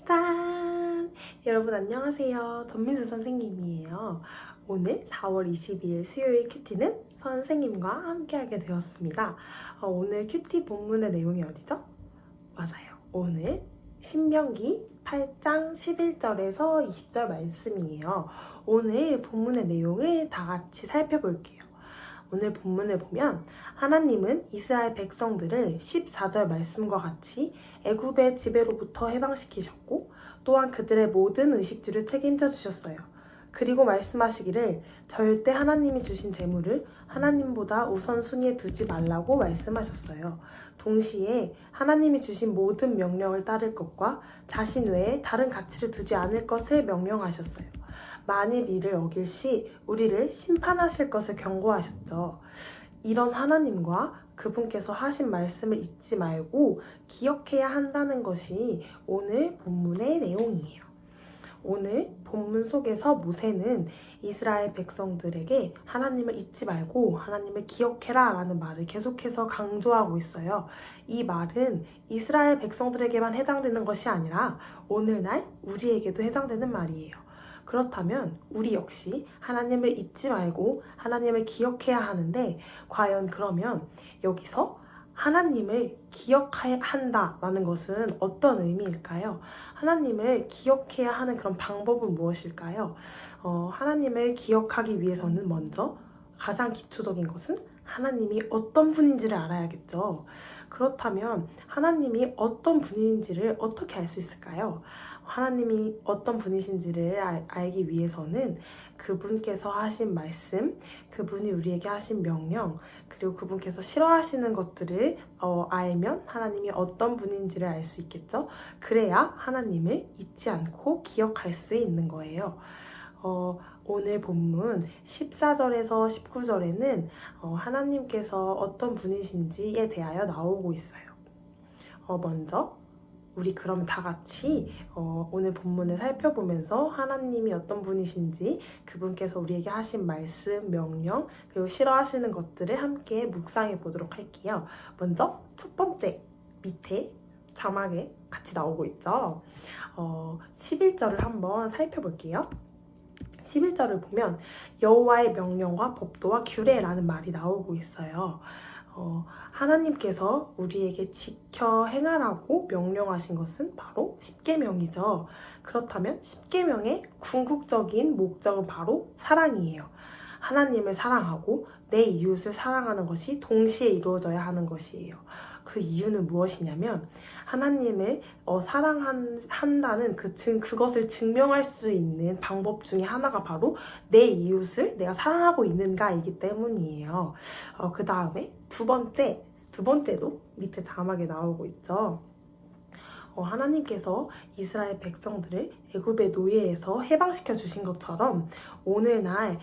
짠! 여러분 안녕하세요. 전민수 선생님이에요. 오늘 4월 22일 수요일 큐티는 선생님과 함께하게 되었습니다. 오늘 큐티 본문의 내용이 어디죠? 맞아요. 오늘 신명기 8장 11절에서 20절 말씀이에요. 오늘 본문의 내용을 다 같이 살펴볼게요. 오늘 본문을 보면 하나님은 이스라엘 백성들을 14절 말씀과 같이 애굽의 지배로부터 해방시키셨고 또한 그들의 모든 의식주를 책임져 주셨어요. 그리고 말씀하시기를 절대 하나님이 주신 재물을 하나님보다 우선순위에 두지 말라고 말씀하셨어요. 동시에 하나님이 주신 모든 명령을 따를 것과 자신 외에 다른 가치를 두지 않을 것을 명령하셨어요. 만일 이를 어길 시 우리를 심판하실 것을 경고하셨죠. 이런 하나님과 그분께서 하신 말씀을 잊지 말고 기억해야 한다는 것이 오늘 본문의 내용이에요. 오늘 본문 속에서 모세는 이스라엘 백성들에게 하나님을 잊지 말고 하나님을 기억해라 라는 말을 계속해서 강조하고 있어요. 이 말은 이스라엘 백성들에게만 해당되는 것이 아니라 오늘날 우리에게도 해당되는 말이에요. 그렇다면 우리 역시 하나님을 잊지 말고 하나님을 기억해야 하는데 과연 그러면 여기서 하나님을 기억해야 한다라는 것은 어떤 의미일까요? 하나님을 기억해야 하는 그런 방법은 무엇일까요? 하나님을 기억하기 위해서는 먼저 가장 기초적인 것은 하나님이 어떤 분인지를 알아야겠죠. 그렇다면 하나님이 어떤 분인지를 어떻게 알 수 있을까요? 하나님이 어떤 분이신지를 알기 위해서는 그분께서 하신 말씀, 그분이 우리에게 하신 명령, 그리고 그분께서 싫어하시는 것들을 알면 하나님이 어떤 분인지를 알 수 있겠죠? 그래야 하나님을 잊지 않고 기억할 수 있는 거예요. 오늘 본문 14절에서 19절에는 하나님께서 어떤 분이신지에 대하여 나오고 있어요. 먼저 우리 그럼 다 같이 오늘 본문을 살펴보면서 하나님이 어떤 분이신지 그분께서 우리에게 하신 말씀, 명령, 그리고 싫어하시는 것들을 함께 묵상해 보도록 할게요. 먼저 첫 번째 밑에 자막에 같이 나오고 있죠. 11절을 한번 살펴볼게요. 11절을 보면 여호와의 명령과 법도와 규례라는 말이 나오고 있어요. 하나님께서 우리에게 지켜 행하라고 명령하신 것은 바로 십계명이죠. 그렇다면 십계명의 궁극적인 목적은 바로 사랑이에요. 하나님을 사랑하고 내 이웃을 사랑하는 것이 동시에 이루어져야 하는 것이에요. 그 이유는 무엇이냐면 하나님을 사랑한다는 그것을 증명할 수 있는 방법 중에 하나가 바로 내 이웃을 내가 사랑하고 있는가이기 때문이에요. 그 다음에 두 번째도 밑에 자막에 나오고 있죠. 하나님께서 이스라엘 백성들을 애굽의 노예에서 해방시켜 주신 것처럼 오늘날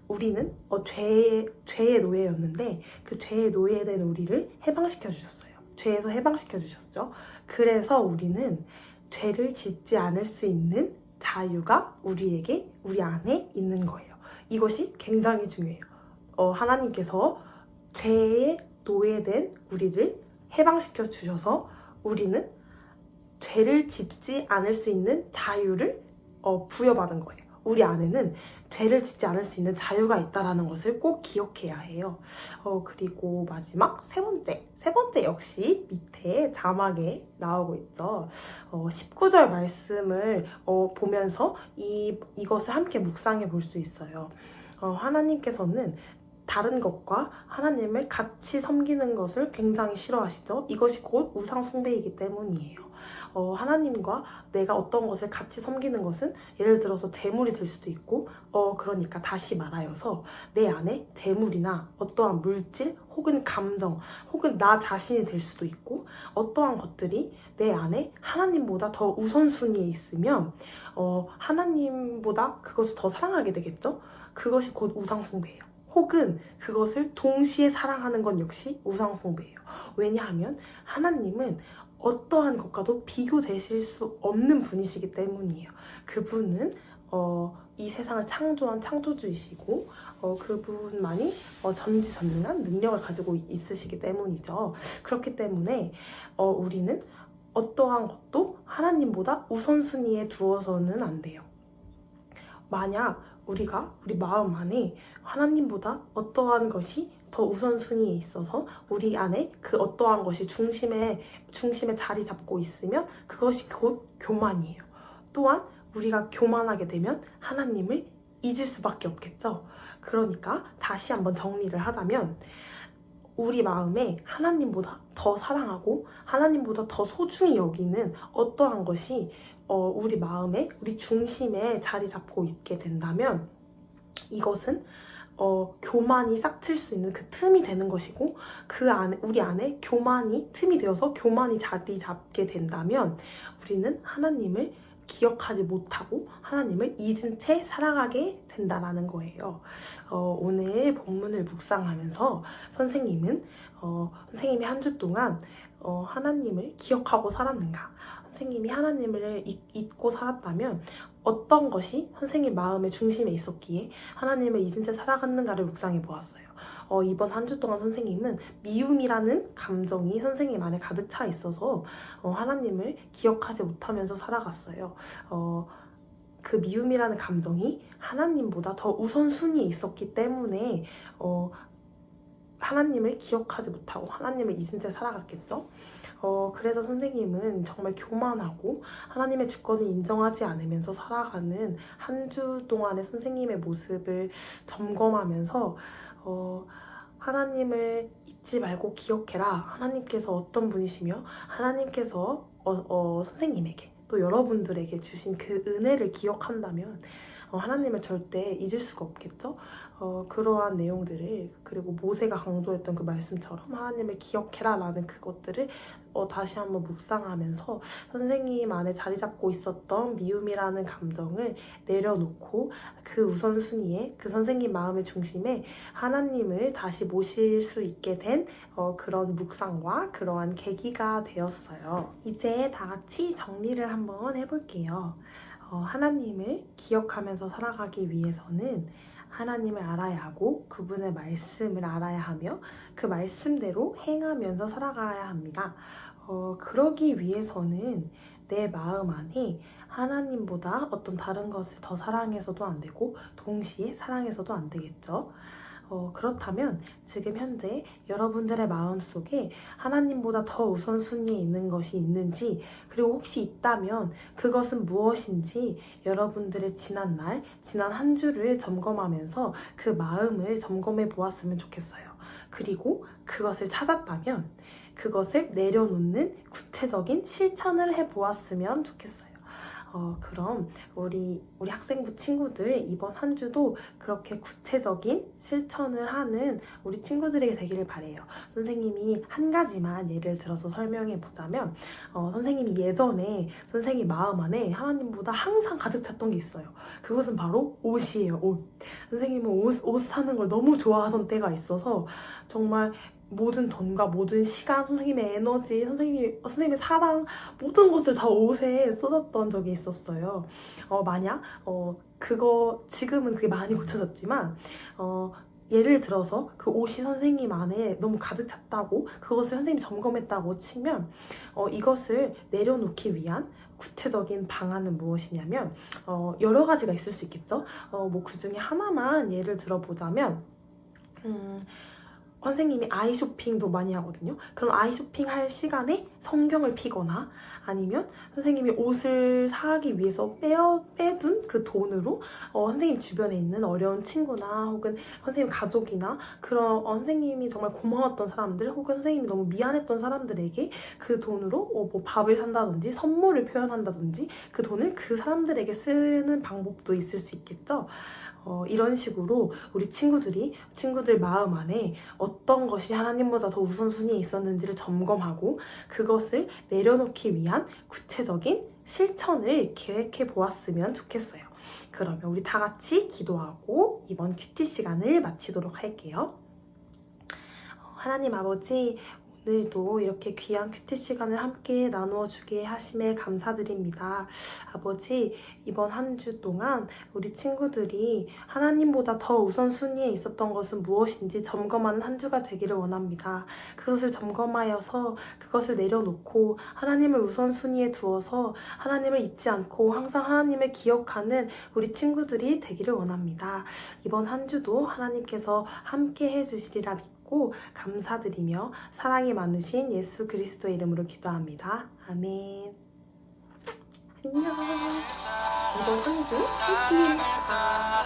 우리는 죄의 노예였는데 그 죄의 노예된 우리를 해방시켜 주셨어요. 죄에서 해방시켜 주셨죠. 그래서 우리는 죄를 짓지 않을 수 있는 자유가 우리 안에 있는 거예요. 이것이 굉장히 중요해요. 하나님께서 죄의 노예된 우리를 해방시켜 주셔서 우리는 죄를 짓지 않을 수 있는 자유를 부여받은 거예요. 우리 안에는 죄를 짓지 않을 수 있는 자유가 있다는 것을 꼭 기억해야 해요. 그리고 마지막 세 번째 역시 밑에 자막에 나오고 있죠. 19절 말씀을 보면서 이것을 함께 묵상해 볼 수 있어요. 하나님께서는 다른 것과 하나님을 같이 섬기는 것을 굉장히 싫어하시죠. 이것이 곧 우상 숭배이기 때문이에요. 하나님과 내가 어떤 것을 같이 섬기는 것은 예를 들어서 재물이 될 수도 있고 그러니까 다시 말하여서 내 안에 재물이나 어떠한 물질 혹은 감정 혹은 나 자신이 될 수도 있고 어떠한 것들이 내 안에 하나님보다 더 우선순위에 있으면 하나님보다 그것을 더 사랑하게 되겠죠. 그것이 곧 우상 숭배예요. 혹은 그것을 동시에 사랑하는 건 역시 우상 숭배예요. 왜냐하면 하나님은 어떠한 것과도 비교되실 수 없는 분이시기 때문이에요. 그분은 이 세상을 창조한 창조주이시고 그분만이 전지전능한 능력을 가지고 있으시기 때문이죠. 그렇기 때문에 우리는 어떠한 것도 하나님보다 우선순위에 두어서는 안 돼요. 만약 우리가 우리 마음 안에 하나님보다 어떠한 것이 더 우선순위에 있어서 우리 안에 그 어떠한 것이 중심에 자리 잡고 있으면 그것이 곧 교만이에요. 또한 우리가 교만하게 되면 하나님을 잊을 수밖에 없겠죠. 그러니까 다시 한번 정리를 하자면 우리 마음에 하나님보다 더 사랑하고 하나님보다 더 소중히 여기는 어떠한 것이 우리 마음에 우리 중심에 자리 잡고 있게 된다면 이것은 교만이 싹틀 수 있는 그 틈이 되는 것이고 그 안에 우리 안에 교만이 틈이 되어서 교만이 자리 잡게 된다면 우리는 하나님을 기억하지 못하고 하나님을 잊은 채 살아가게 된다라는 거예요. 오늘 본문을 묵상하면서 선생님이 한 주 동안 하나님을 기억하고 살았는가? 선생님이 하나님을 잊고 살았다면 어떤 것이 선생님 마음의 중심에 있었기에 하나님을 잊은 채 살아갔는가를 묵상해 보았어요. 이번 한 주 동안 선생님은 미움이라는 감정이 선생님 안에 가득 차 있어서 하나님을 기억하지 못하면서 살아갔어요. 그 미움이라는 감정이 하나님보다 더 우선순위에 있었기 때문에 하나님을 기억하지 못하고 하나님을 잊은 채 살아갔겠죠. 그래서 선생님은 정말 교만하고 하나님의 주권을 인정하지 않으면서 살아가는 한 주 동안의 선생님의 모습을 점검하면서 하나님을 잊지 말고 기억해라. 하나님께서 어떤 분이시며 하나님께서 선생님에게 또 여러분들에게 주신 그 은혜를 기억한다면 하나님을 절대 잊을 수가 없겠죠. 그러한 내용들을 그리고 모세가 강조했던 그 말씀처럼 하나님을 기억해라 라는 그것들을 다시 한번 묵상하면서 선생님 안에 자리 잡고 있었던 미움이라는 감정을 내려놓고 그 우선순위에 그 선생님 마음의 중심에 하나님을 다시 모실 수 있게 된 그런 묵상과 그러한 계기가 되었어요. 이제 다 같이 정리를 한번 해볼게요. 하나님을 기억하면서 살아가기 위해서는 하나님을 알아야 하고 그분의 말씀을 알아야 하며 그 말씀대로 행하면서 살아가야 합니다. 그러기 위해서는 내 마음 안에 하나님보다 어떤 다른 것을 더 사랑해서도 안 되고 동시에 사랑해서도 안 되겠죠. 그렇다면 지금 현재 여러분들의 마음속에 하나님보다 더 우선순위에 있는 것이 있는지 그리고 혹시 있다면 그것은 무엇인지 여러분들의 지난 한 주를 점검하면서 그 마음을 점검해 보았으면 좋겠어요. 그리고 그것을 찾았다면 그것을 내려놓는 구체적인 실천을 해 보았으면 좋겠어요. 그럼 우리 학생부 친구들 이번 한 주도 그렇게 구체적인 실천을 하는 우리 친구들에게 되기를 바래요. 선생님이 한 가지만 예를 들어서 설명해 보자면 선생님이 예전에 선생님 마음 안에 하나님보다 항상 가득 찼던 게 있어요. 그것은 바로 옷이에요. 옷. 선생님은 옷 사는 걸 너무 좋아하던 때가 있어서 정말 모든 돈과 모든 시간, 선생님의 에너지, 선생님의 사랑, 모든 것을 다 옷에 쏟았던 적이 있었어요. 만약 지금은 그게 많이 고쳐졌지만 예를 들어서 그 옷이 선생님 안에 너무 가득 찼다고 그것을 선생님이 점검했다고 치면 이것을 내려놓기 위한 구체적인 방안은 무엇이냐면 여러 가지가 있을 수 있겠죠. 그 중에 하나만 예를 들어보자면 선생님이 아이 쇼핑도 많이 하거든요. 그럼 아이 쇼핑 할 시간에 성경을 피거나 아니면 선생님이 옷을 사기 위해서 빼둔 그 돈으로 선생님 주변에 있는 어려운 친구나 혹은 선생님 가족이나 그런 선생님이 정말 고마웠던 사람들 혹은 선생님이 너무 미안했던 사람들에게 그 돈으로 뭐 밥을 산다든지 선물을 표현한다든지 그 돈을 그 사람들에게 쓰는 방법도 있을 수 있겠죠. 이런 식으로 우리 친구들 마음 안에 어떤 것이 하나님보다 더 우선순위에 있었는지를 점검하고 그것을 내려놓기 위한 구체적인 실천을 계획해 보았으면 좋겠어요. 그러면 우리 다 같이 기도하고 이번 큐티 시간을 마치도록 할게요. 하나님 아버지, 오늘도 이렇게 귀한 큐티 시간을 함께 나누어 주게 하심에 감사드립니다. 아버지, 이번 한 주 동안 우리 친구들이 하나님보다 더 우선순위에 있었던 것은 무엇인지 점검하는 한 주가 되기를 원합니다. 그것을 점검하여서 그것을 내려놓고 하나님을 우선순위에 두어서 하나님을 잊지 않고 항상 하나님을 기억하는 우리 친구들이 되기를 원합니다. 이번 한 주도 하나님께서 함께 해주시리라 믿고 감사드리며 사랑이 많으신 예수 그리스도의 이름으로 기도합니다. 아멘. 안녕. 이번 한 주 화이팅!